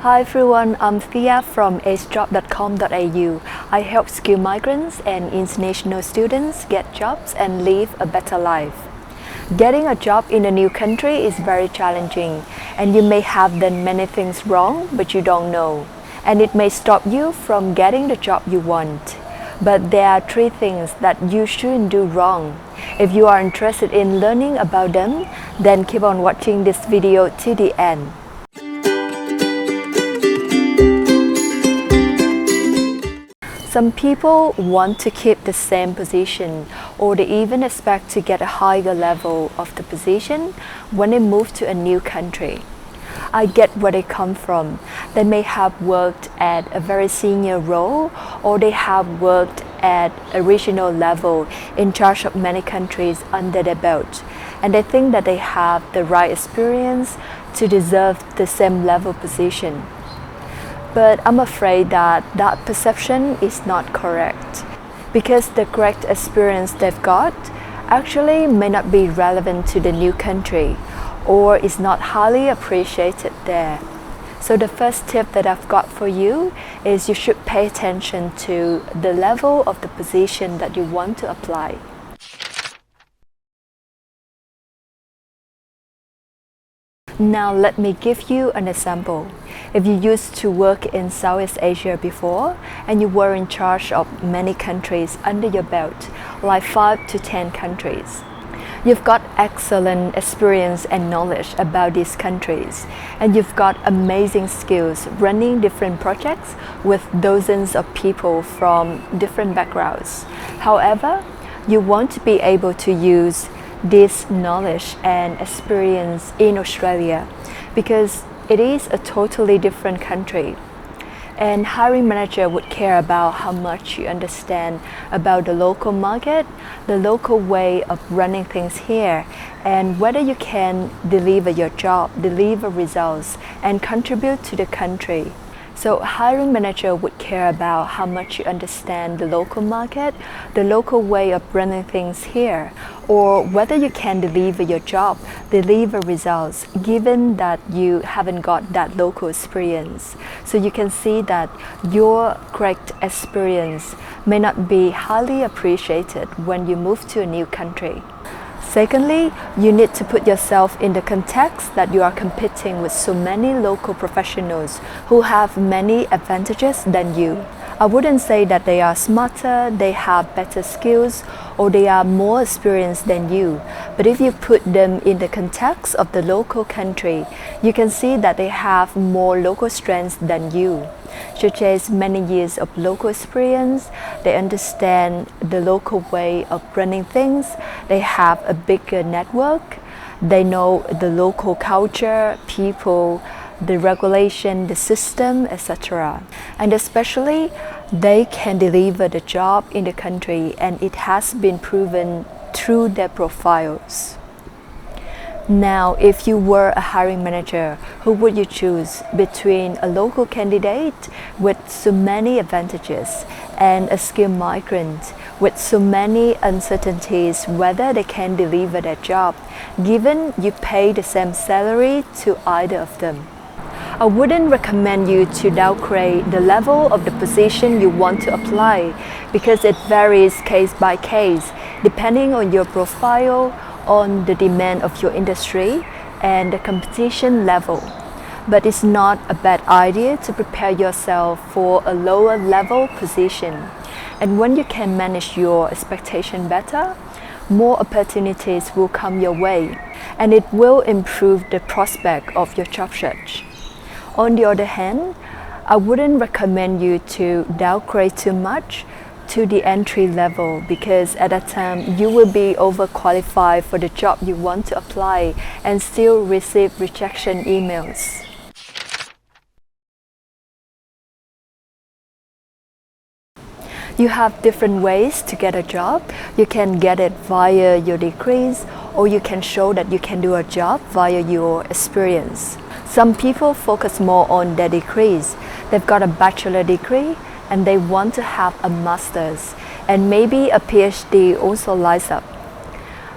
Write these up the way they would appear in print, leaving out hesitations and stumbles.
Hi everyone, I'm Thea from acejob.com.au. I help skilled migrants and international students get jobs and live a better life. Getting a job in a new country is very challenging, and you may have done many things wrong, but you don't know. And it may stop you from getting the job you want. But there are 3 things that you shouldn't do wrong. If you are interested in learning about them, then keep on watching this video to the end. Some people want to keep the same position, or they even expect to get a higher level of the position when they move to a new country. I get where they come from. They may have worked at a very senior role, or they have worked at a regional level in charge of many countries under their belt, and they think that they have the right experience to deserve the same level position. But I'm afraid that that perception is not correct, because the correct experience they've got actually may not be relevant to the new country, or is not highly appreciated there. So the first tip that I've got for you is you should pay attention to the level of the position that you want to apply. Now let me give you an example. If you used to work in Southeast Asia before and you were in charge of many countries under your belt, like 5 to 10 countries, you've got excellent experience and knowledge about these countries, and you've got amazing skills running different projects with dozens of people from different backgrounds. However, you want to be able to use this knowledge and experience in Australia because it is a totally different country. And hiring manager would care about how much you understand about the local market, the local way of running things here, and whether you can deliver your job, deliver results, and contribute to the country. So hiring manager would care about how much you understand the local market, the local way of running things here, or whether you can deliver your job, deliver results, given that you haven't got that local experience. So you can see that your correct experience may not be highly appreciated when you move to a new country. Secondly, you need to put yourself in the context that you are competing with so many local professionals who have many advantages than you. I wouldn't say that they are smarter, they have better skills, or they are more experienced than you. But if you put them in the context of the local country, you can see that they have more local strengths than you, such as many years of local experience. They understand the local way of running things. They have a bigger network. They know the local culture, people, the regulation, the system, etc. And especially, they can deliver the job in the country, and it has been proven through their profiles. Now, if you were a hiring manager, who would you choose between a local candidate with so many advantages and a skilled migrant with so many uncertainties whether they can deliver their job, given you pay the same salary to either of them? I wouldn't recommend you to downgrade the level of the position you want to apply, because it varies case by case, depending on your profile, on the demand of your industry, and the competition level. But it's not a bad idea to prepare yourself for a lower level position. And when you can manage your expectation better, more opportunities will come your way, and it will improve the prospect of your job search. On the other hand, I wouldn't recommend you to downgrade too much to the entry level, because at that time you will be overqualified for the job you want to apply and still receive rejection emails. You have different ways to get a job. You can get it via your degrees, or you can show that you can do a job via your experience. Some people focus more on their degrees. They've got a bachelor degree and they want to have a master's, and maybe a PhD also lies up.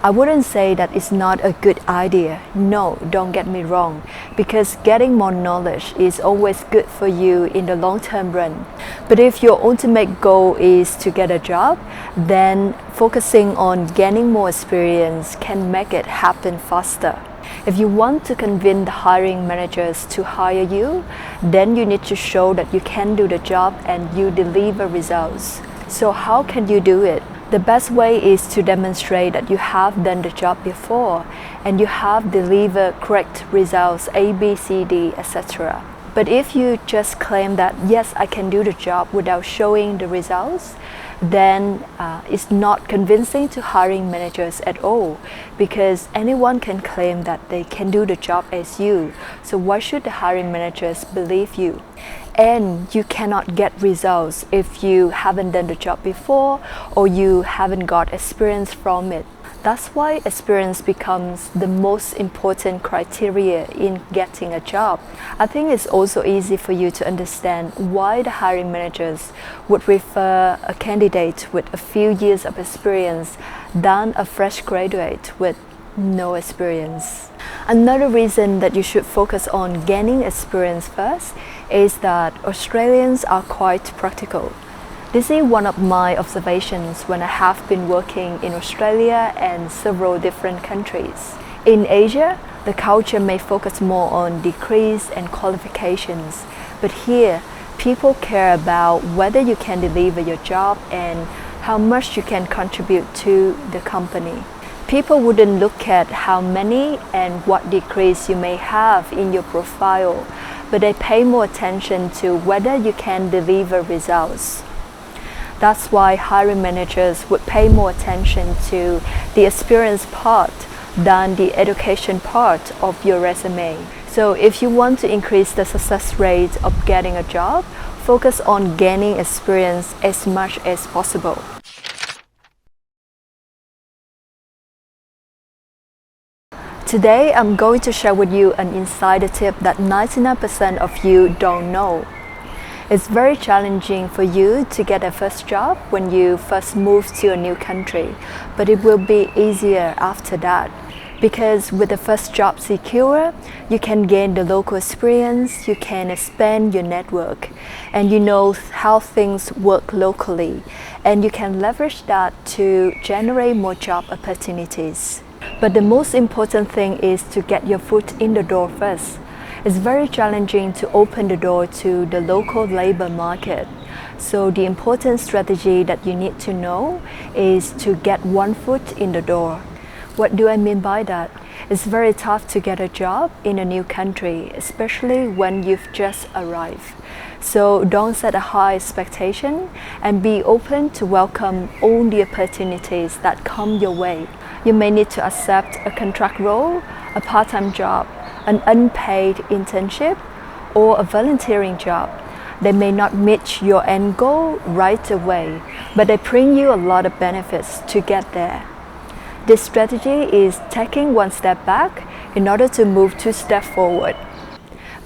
I wouldn't say that it's not a good idea. No, don't get me wrong, because getting more knowledge is always good for you in the long-term run. But if your ultimate goal is to get a job, then focusing on gaining more experience can make it happen faster. If you want to convince the hiring managers to hire you, then you need to show that you can do the job and you deliver results. So how can you do it? The best way is to demonstrate that you have done the job before and you have delivered correct results A, B, C, D, etc. But if you just claim that, yes, I can do the job without showing the results, then it's not convincing to hiring managers at all, because anyone can claim that they can do the job as you. So why should the hiring managers believe you? And you cannot get results if you haven't done the job before or you haven't got experience from it. That's why experience becomes the most important criteria in getting a job. I think it's also easy for you to understand why the hiring managers would prefer a candidate with a few years of experience than a fresh graduate with no experience. Another reason that you should focus on gaining experience first is that Australians are quite practical. This is one of my observations when I have been working in Australia and several different countries. In Asia, the culture may focus more on degrees and qualifications, but here, people care about whether you can deliver your job and how much you can contribute to the company. People wouldn't look at how many and what degrees you may have in your profile, but they pay more attention to whether you can deliver results. That's why hiring managers would pay more attention to the experience part than the education part of your resume. So if you want to increase the success rate of getting a job, focus on gaining experience as much as possible. Today, I'm going to share with you an insider tip that 99% of you don't know. It's very challenging for you to get a first job when you first move to a new country, but it will be easier after that. Because with the first job secure, you can gain the local experience, you can expand your network, and you know how things work locally, and you can leverage that to generate more job opportunities. But the most important thing is to get your foot in the door first. It's very challenging to open the door to the local labor market. So the important strategy that you need to know is to get one foot in the door. What do I mean by that? It's very tough to get a job in a new country, especially when you've just arrived. So don't set a high expectation and be open to welcome all the opportunities that come your way. You may need to accept a contract role, a part-time job, an unpaid internship, or a volunteering job. They may not meet your end goal right away, but they bring you a lot of benefits to get there. This strategy is taking one step back in order to move two steps forward.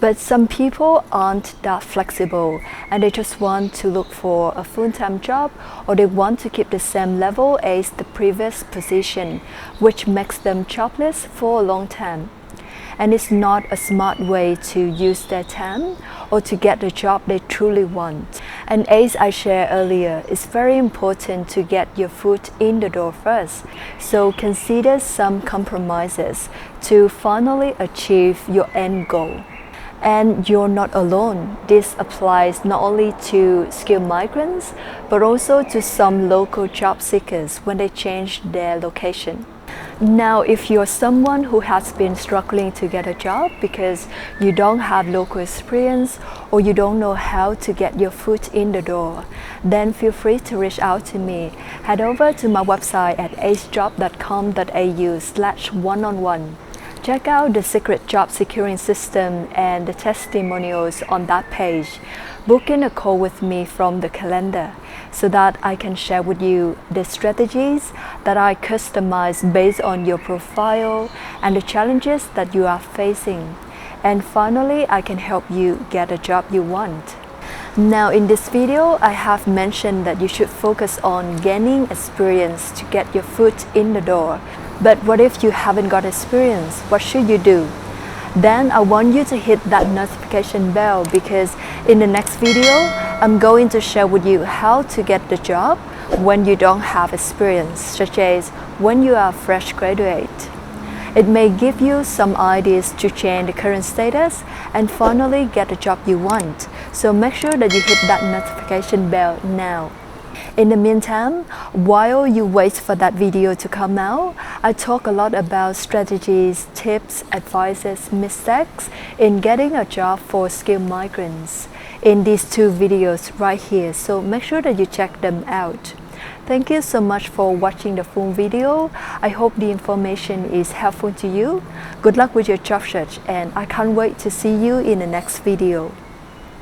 But some people aren't that flexible and they just want to look for a full-time job, or they want to keep the same level as the previous position, which makes them jobless for a long time. And it's not a smart way to use their time or to get the job they truly want. And as I shared earlier, it's very important to get your foot in the door first. So consider some compromises to finally achieve your end goal. And you're not alone. This applies not only to skilled migrants, but also to some local job seekers when they change their location. Now, if you're someone who has been struggling to get a job because you don't have local experience or you don't know how to get your foot in the door, then feel free to reach out to me. Head over to my website at acejob.com.au/one-on-one. Check out the secret job securing system and the testimonials on that page. Book in a call with me from the calendar so that I can share with you the strategies that I customize based on your profile and the challenges that you are facing. And finally, I can help you get a job you want. Now in this video, I have mentioned that you should focus on gaining experience to get your foot in the door. But what if you haven't got experience? What should you do? Then I want you to hit that notification bell, because in the next video, I'm going to share with you how to get the job when you don't have experience, such as when you are a fresh graduate. It may give you some ideas to change the current status and finally get the job you want. So make sure that you hit that notification bell now. In the meantime, while you wait for that video to come out, I talk a lot about strategies, tips, advices, mistakes in getting a job for skilled migrants in these two videos right here. So make sure that you check them out. Thank you so much for watching the full video. I hope the information is helpful to you. Good luck with your job search, and I can't wait to see you in the next video.